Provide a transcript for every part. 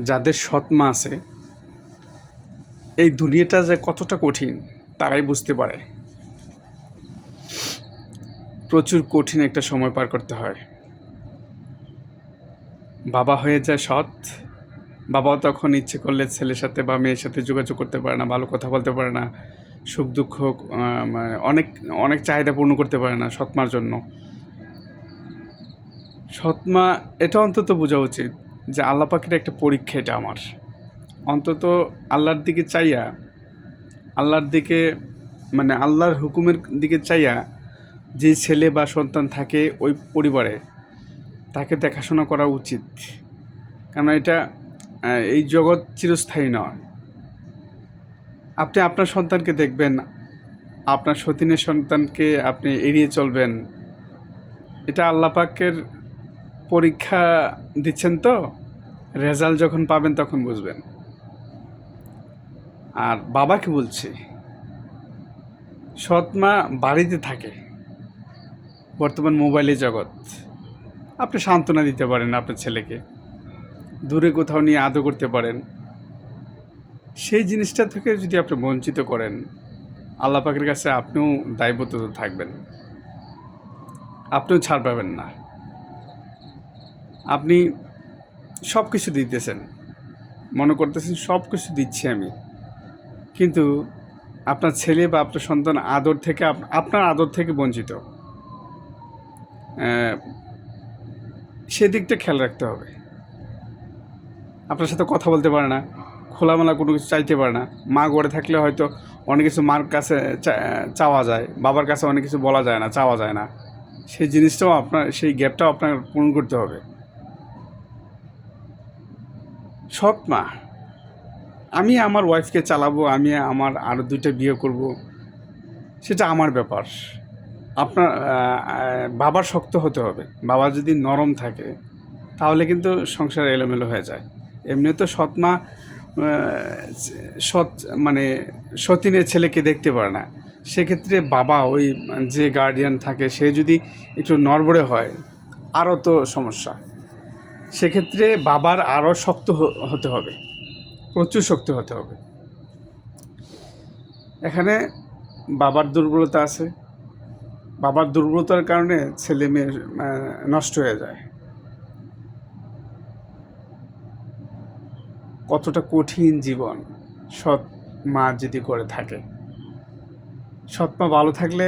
যাদের সৎ মা আছে, এই দুনিয়াটা যে কতটা কঠিন তারাই বুঝতে পারে। প্রচুর কঠিন একটা সময় পার করতে হয়। বাবা হয়ে যায় সৎ, বাবাও তখন ইচ্ছে করলে ছেলের সাথে বা মেয়ের সাথে যোগাযোগ করতে পারে না, ভালো কথা বলতে পারে না, সুখ দুঃখ অনেক অনেক চাহিদা পূর্ণ করতে পারে না সৎ মার জন্য। সৎ মা এটা অন্তত বোঝা উচিত যে আল্লাহ পাকের একটা পরীক্ষা এটা আমার। অন্তত আল্লাহর দিকে চাইয়া, আল্লাহর দিকে মানে আল্লাহর হুকুমের দিকে চাইয়া যে ছেলে বা সন্তান থাকে ওই পরিবারে, তাকে দেখাশোনা করা উচিত। কারণ এটা এই জগৎ চিরস্থায়ী নয়। আপনি আপনার সন্তানকে দেখবেন, আপনার সতীনের সন্তানকে আপনি এড়িয়ে চলবেন, এটা আল্লাহ পাকের পরীক্ষা দিচ্ছেন। তো রেজাল্ট যখন পাবেন তখন বুঝবেন। আর বাবাকে বলছি, সৎ মা বাড়িতে থাকে। বর্তমান মোবাইলের জগৎ, আপনি সান্ত্বনা দিতে পারেন আপনার ছেলেকে, দূরে কোথাও নিয়ে আদর করতে পারেন। সেই জিনিসটা থেকে যদি আপনি বঞ্চিত করেন, আল্লাহ পাকের কাছে আপনিও দায়বদ্ধ থাকবেন, আপনিও ছাড় পাবেন না। আপনি সব কিছু দিতেছেন, মনে করতেছেন সব কিছু দিচ্ছি আমি, কিন্তু আপনার ছেলে বা আপনার সন্তান আদর থেকে আপনার আদর থেকে বঞ্চিত। সেদিকটা খেয়াল রাখতে হবে। আপনার সাথে কথা বলতে পারে না, খোলামেলা কোনো কিছু চাইতে পারে না। মা ঘরে থাকলে হয়তো অনেক কিছু মার কাছে চাওয়া যায়, বাবার কাছে অনেক কিছু বলা যায় না, চাওয়া যায় না। সেই জিনিসটাও আপনার, সেই গ্যাপটাও আপনার পূরণ করতে হবে। সৎ মা, আমি আমার ওয়াইফকে চালাবো, আমি আমার আরও 2টা বিয়ে করব, সেটা আমার ব্যাপার। আপনার বাবার শক্ত হতে হবে। বাবা যদি নরম থাকে তাহলে কিন্তু সংসার এলোমেলো হয়ে যায়। এমনি তো সৎ মা সৎ মানে সতীনের ছেলেকে দেখতে পারে না। সেক্ষেত্রে বাবা, ওই যে গার্ডিয়ান থাকে, সে যদি একটু নড়বড়ে হয় আরও তো সমস্যা। সেক্ষেত্রে বাবার আরও শক্ত হতে হবে, প্রচুর শক্তি হতে হবে। এখানে বাবার দুর্বলতা আছে। বাবার দুর্বলতার কারণে ছেলে মেয়ে নষ্ট হয়ে যায়। কতটা কঠিন জীবন সৎ মা যদি করে থাকে। সৎ মা ভালো থাকলে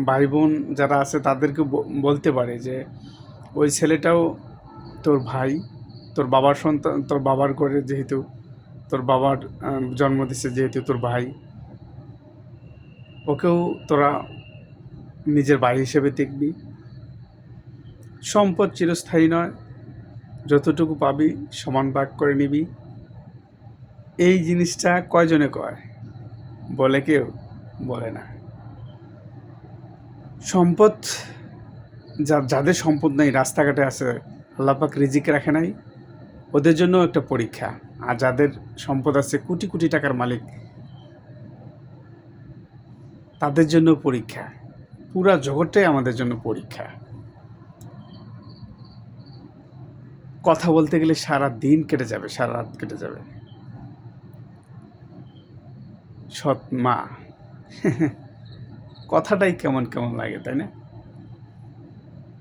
ভাই বোন যারা আছে তাদেরকে বলতে পারে যে ওই ছেলেটাও তোর ভাই, তোর বাবার সন্তান, তোর বাবার করে যেহেতু, তোর বাবার জন্ম দিচ্ছে যেহেতু তোর ভাই, ওকেও তোরা নিজের ভাই হিসেবে দেখবি। সম্পদ চিরস্থায়ী নয়, যতটুকু পাবি সমান ভাগ করে নিবি। এই জিনিসটা কয়জনে কয়? বলে কেউ? বলে না। সম্পদ, যাদের সম্পদ নেই, রাস্তাঘাটে আছে, আল্লাহ পাক রিজিক রাখে নাই, ওদের জন্য একটা পরীক্ষা। আর যাদের সম্পদ আছে, কোটি কোটি টাকার মালিক, তাদের জন্য পরীক্ষা। পুরা জগৎটাই আমাদের জন্য পরীক্ষা। কথা বলতে গেলে সারা দিন কেটে যাবে, সারা রাত কেটে যাবে। সৎ মা কথাটাই কেমন কেমন লাগে, তাই না?